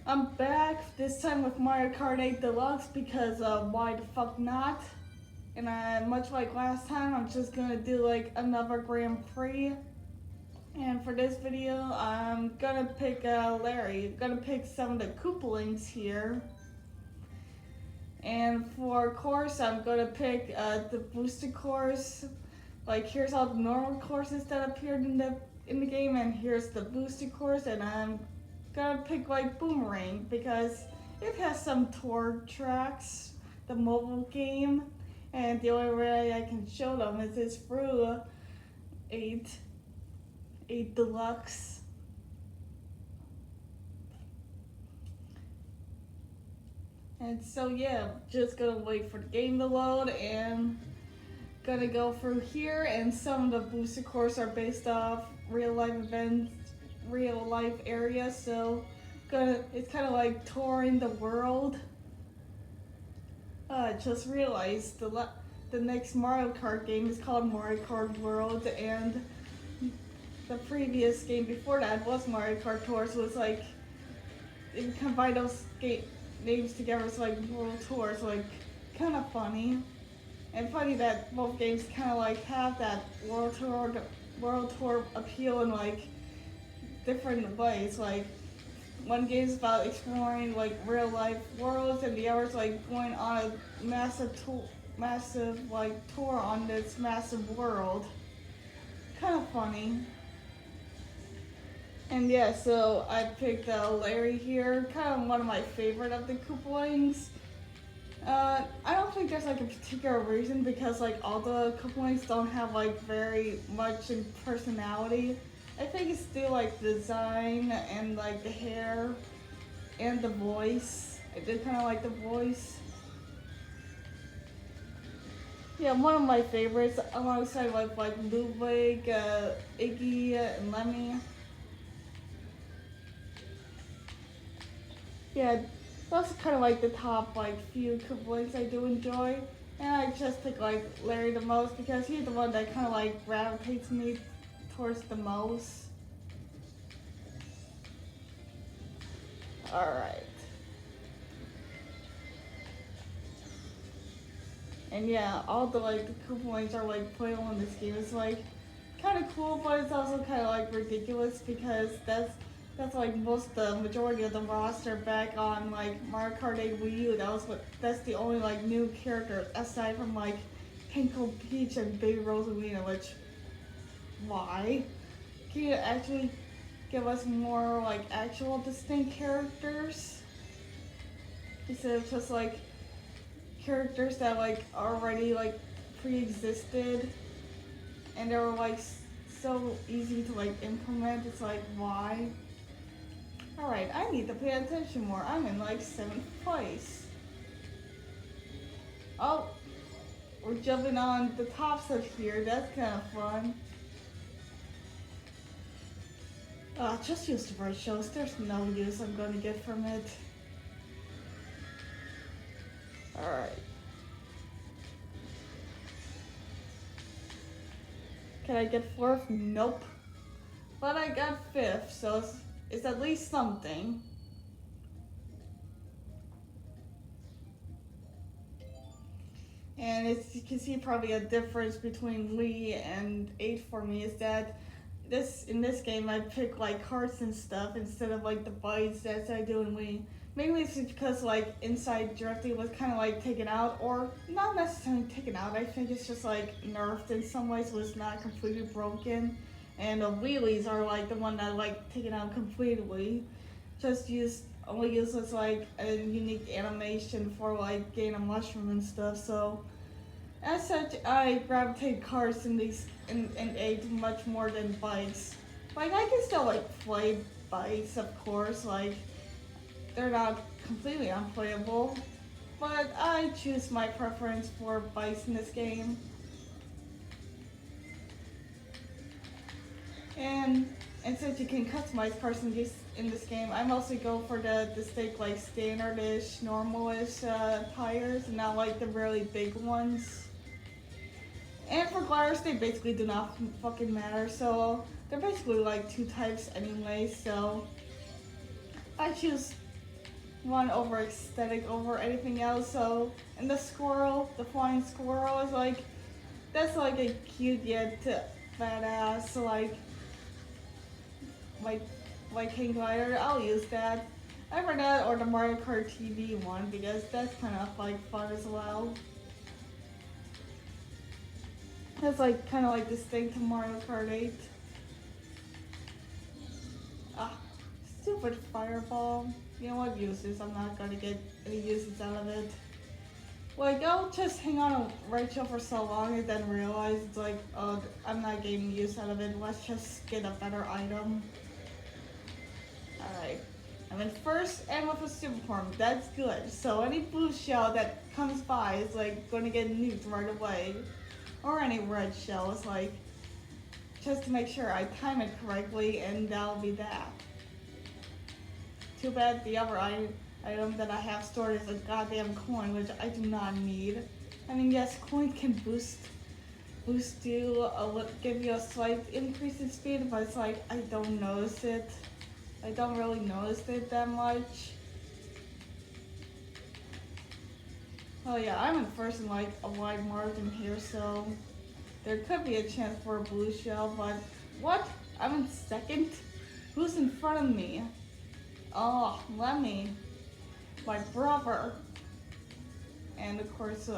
I'm back this time with Mario Kart 8 Deluxe because why the fuck not? And much like last time, I'm just gonna do like another Grand Prix. And for this video, I'm gonna pick Larry. I'm gonna pick some of the Koopalings here. And for course, I'm gonna pick the booster course. Like here's all the normal courses that appeared in the game, and here's the booster course. And I'm gonna pick like Boomerang because it has some tour tracks, the mobile game, and the only way I can show them is through 8 Deluxe. And so yeah, just gonna wait for the game to load and gonna go through here. And some of the booster courses are based off real life events, real life areas. So it's kind of like touring the world. Just realized the next Mario Kart game is called Mario Kart World, and the previous game before that was Mario Kart Tour. So it's like you combine those names together, it's like World Tour. It's like kind of funny. And funny that both games kind of like have that world tour appeal in like different ways. Like one game's about exploring like real life worlds, and the other's like going on a massive like tour on this massive world. Kind of funny. And yeah, so I picked Larry here, kind of one of my favorite of the Koopalings. I don't think there's like a particular reason because like all the Koopalings don't have like very much in personality. I think it's still like the design and like the hair and the voice. I did kind of like the voice. Yeah, one of my favorites alongside like Ludwig, Iggy, and Lemmy. Yeah, those are kind of like the top like few Koopalings I do enjoy. And I just pick like Larry the most because he's the one that kind of like gravitates me towards the most. Alright. And yeah, all the like the Koopalings are like playable in this game. It's like kind of cool, but it's also kind of like ridiculous because that's like the majority of the roster back on like Mario Kart 8 Wii U. That's the only like new character aside from like Pinkle Peach and Baby Rosalina. Which, why? Can you actually give us more like actual distinct characters instead of just like characters that like already like pre-existed and they were like so easy to like implement? It's like, why? Alright, I need to pay attention more. I'm in like 7th place. Oh, we're jumping on the tops of here. That's kind of fun. Just use the bird shows. There's no use I'm gonna get from it. Alright. Can I get 4th? Nope. But I got 5th, so it's at least something. And you can see probably a difference between Lee and 8 for me is that in this game I pick like carts and stuff instead of like the bikes that I do in Wii. Maybe it's because like inside drifting was kind of like taken out, or not necessarily taken out. I think it's just like nerfed in some ways, so it's not completely broken. And the wheelies are like the one that like taken out completely. Just only use as like a unique animation for like gain a mushroom and stuff. So as such, I gravitate cars in 8 much more than bikes. Like I can still like play bikes, of course. Like they're not completely unplayable, but I choose my preference for bikes in this game. And since you can customize cars in this game, I mostly go for the distinct like standardish, normalish tires, and not like the really big ones. And for gliders, they basically do not fucking matter. So they're basically like 2 types anyway. So I choose one over aesthetic over anything else. So, and the squirrel, the flying squirrel is like, that's like a cute yet badass, like hang glider. I'll use that. Either that or the Mario Kart TV one because that's kind of like fun as well. That's like kind of like distinct to Mario Kart 8. Ah, stupid fireball. You know what, uses? I'm not gonna get any uses out of it. Like, I'll just hang on a Rachel for so long and then realize it's like, oh, I'm not getting use out of it. Let's just get a better item. Alright. I'm in first and with a super form. That's good. So any blue shell that comes by is like gonna get nuked right away. Or any red shell. It's like, just to make sure I time it correctly, and that'll be that. Too bad the other item that I have stored is a goddamn coin, which I do not need. I mean, yes, coins can boost you, give you a slight increase in speed, but it's like, I don't notice it. I don't really notice it that much. Oh yeah, I'm in first in like a wide margin here, so there could be a chance for a blue shell, but what? I'm in second? Who's in front of me? Oh, Lemmy. My brother. And of course,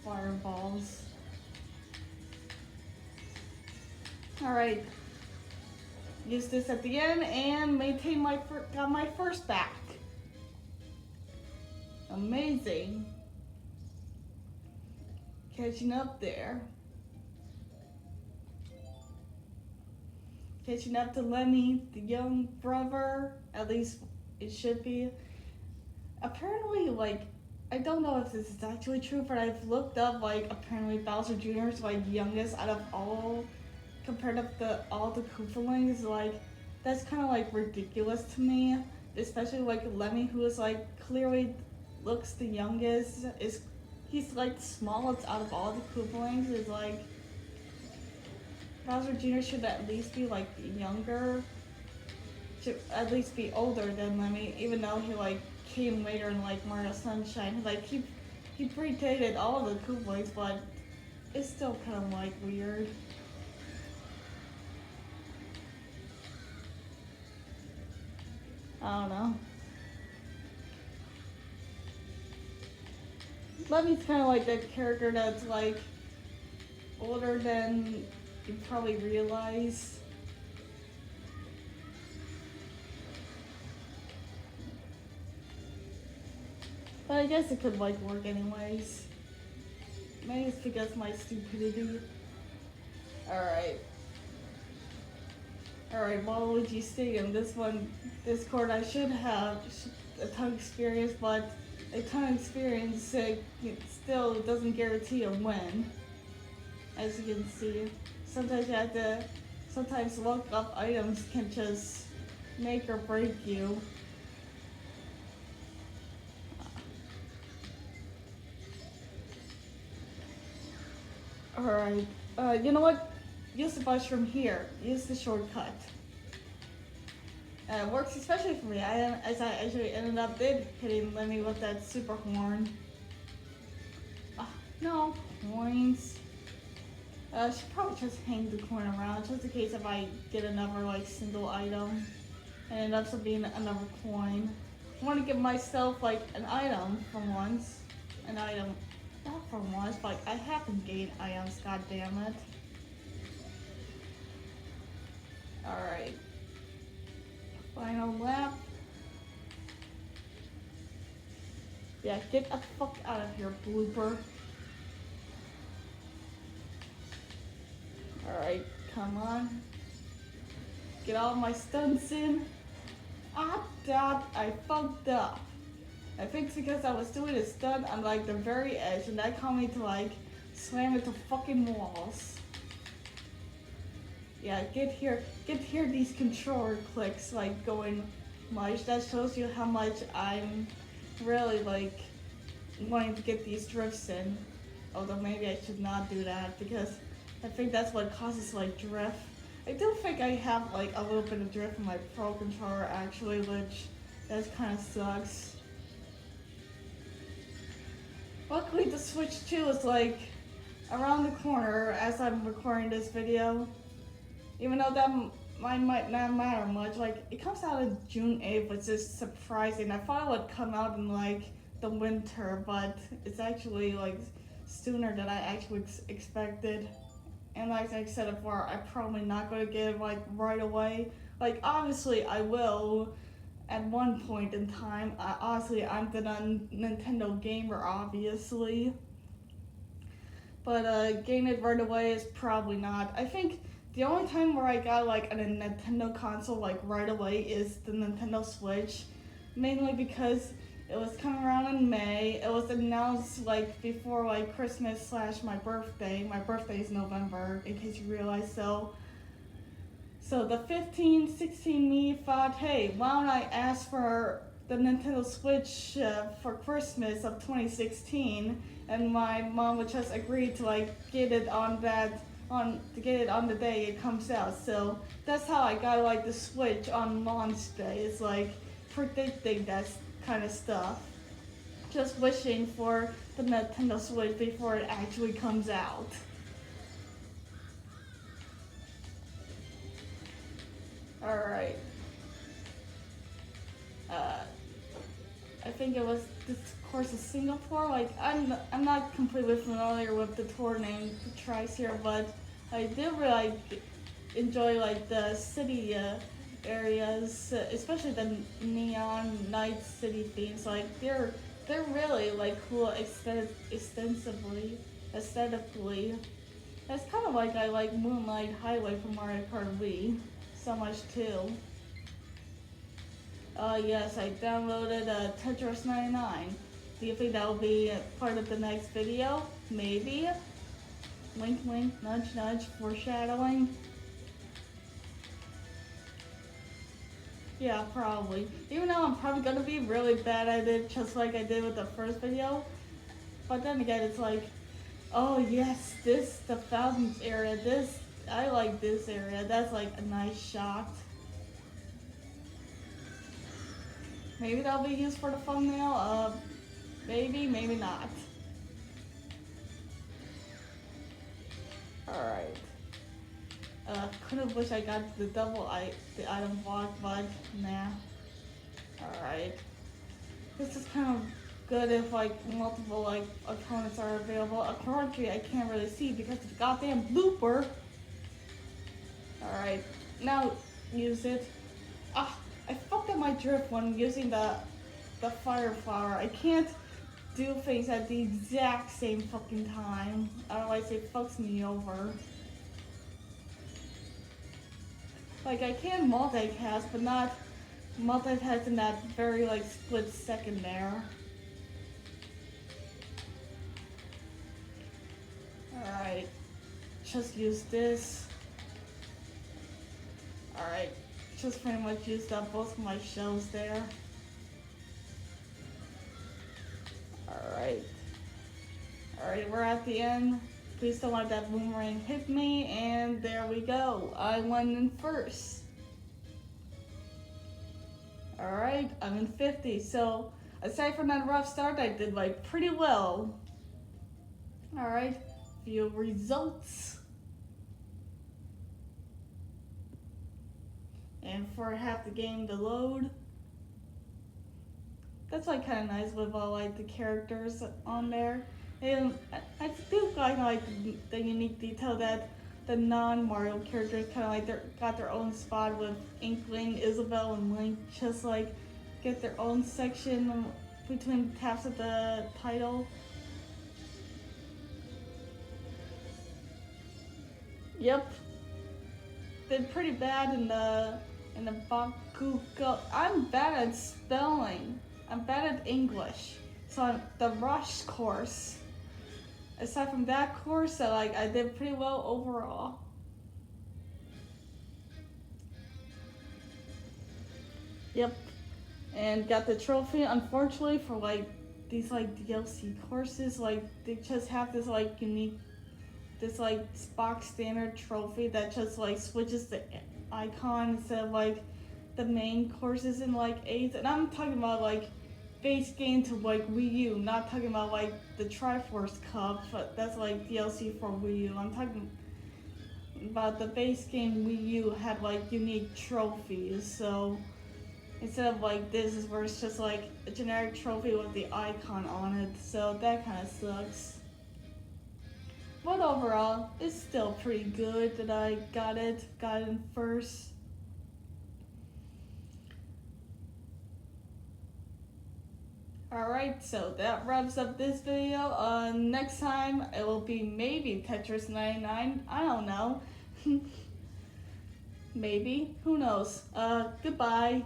fireballs. Alright. Use this at the end and maintain got my first back. Amazing. Catching up there. Catching up to Lemmy, the young brother. At least it should be. Apparently, like, I don't know if this is actually true, but I've looked up, like, apparently Bowser Jr. is, like, youngest out of all, compared to all the Koopalings. Like, that's kind of, like, ridiculous to me. Especially, like, Lemmy, who is, like, clearly looks the youngest, he's like the smallest out of all the Koopalings. Is like Bowser Jr. should at least be like younger, should at least be older than Lemmy, even though he like came later in like Mario Sunshine. Like he predated all of the Koopalings, but it's still kind of like weird. I don't know. Lemmy's kind of like that character that's like older than you probably realize. But I guess it could like work anyways. Maybe it's because of my stupidity. Alright. Alright, Waluigi Stadium. This court I should have a ton of experience, but a ton of experience it still doesn't guarantee a win. As you can see, sometimes you have to, sometimes look up items can just make or break you. Alright, you know what? Use the mushroom here. Use the shortcut. It works especially for me. As I actually ended up hitting Lemmy with that super horn. No coins. I should probably just hang the coin around just in case if I get another like single item and it ends up being another coin. I want to give myself like an item for once. An item, not for once, but I haven't gained items. God damn it! All right. Final lap. Yeah, get the fuck out of here, blooper. Alright, come on. Get all my stunts in. Ah, damn, I fucked up. I think it's because I was doing a stunt on like the very edge and that caused me to like slam into fucking walls. Yeah, get here these controller clicks like going much. That shows you how much I'm really like wanting to get these drifts in. Although maybe I should not do that because I think that's what causes like drift. I do think I have like a little bit of drift in my Pro controller actually, which That kind of sucks. Luckily, the Switch 2 is like around the corner as I'm recording this video. Even though that might not matter much, like it comes out on June 8th, which is surprising. I thought it would come out in like the winter, but it's actually like sooner than I actually expected. And like I said before, I'm probably not going to get it like right away. Like obviously I will at one point in time. Honestly, I'm the Nintendo gamer, obviously. But getting it right away is probably not. I think the only time where I got like a Nintendo console like right away is the Nintendo Switch. Mainly because it was coming around in May. It was announced like before like Christmas / my birthday. My birthday is November, in case you realize so. So the 15, 16 me thought, hey, why don't I ask for the Nintendo Switch for Christmas of 2016? And my mom would just agree to like get it on the day it comes out. So that's how I got like the Switch on launch day. It's like predicting that kind of stuff. Just wishing for the Nintendo Switch before it actually comes out. Alright. I think it was this course of Singapore. Like I'm not completely familiar with the tour name tries here, but I did really enjoy like the city areas, especially the neon night city themes. Like they're really like cool aesthetically. That's kind of like I like Moonlight Highway from Mario Kart Wii so much too. Yes, I downloaded Tetris 99. Do you think that will be part of the next video? Maybe. Wink wink, nudge nudge, foreshadowing. Yeah, probably. Even though I'm probably gonna be really bad at it, just like I did with the first video. But then again, it's like, oh yes, the Fountains area, I like this area. That's like a nice shot. Maybe that'll be used for the thumbnail. Maybe not. Alright. Could've wished I got the item block, but nah. Alright. This is kind of good if like multiple like opponents are available. A currently I can't really see because of the goddamn blooper. Alright, now use it. Ah, I fucked up my drift when using the fire flower. I can't do things at the exact same fucking time, otherwise it fucks me over. Like I can multicast, but not multitask in that very like split second there. Alright, just use this. Alright, just pretty much used up both of my shells there. Alright, we're at the end. Please don't let that boomerang hit me, and there we go. I won in first. Alright, I'm in 50, so aside from that rough start, I did like pretty well. Alright, view results. And for half the game to load. That's like kind of nice with all like the characters on there. And I do like the unique detail that the non-Mario characters kind of like got their own spot with Inkling, Isabelle, and Link. Just like get their own section between taps of the title. Yep, did pretty bad in the Bakugo. I'm bad at spelling. I'm bad at English. So the Rush course. Aside from that course, I did pretty well overall. Yep, and got the trophy. Unfortunately, for like these like DLC courses, like they just have this like unique, this like box standard trophy that just like switches the icon instead of like the main courses in like 8, and I'm talking about like base game to like Wii U, not talking about like the Triforce Cup, but that's like DLC for Wii U. I'm talking about the base game Wii U had like unique trophies, so instead of like this is where it's just like a generic trophy with the icon on it, so that kind of sucks. But overall, it's still pretty good that I got it in first. Alright, so that wraps up this video. Next time it will be maybe Tetris 99. I don't know. Maybe. Who knows? Goodbye.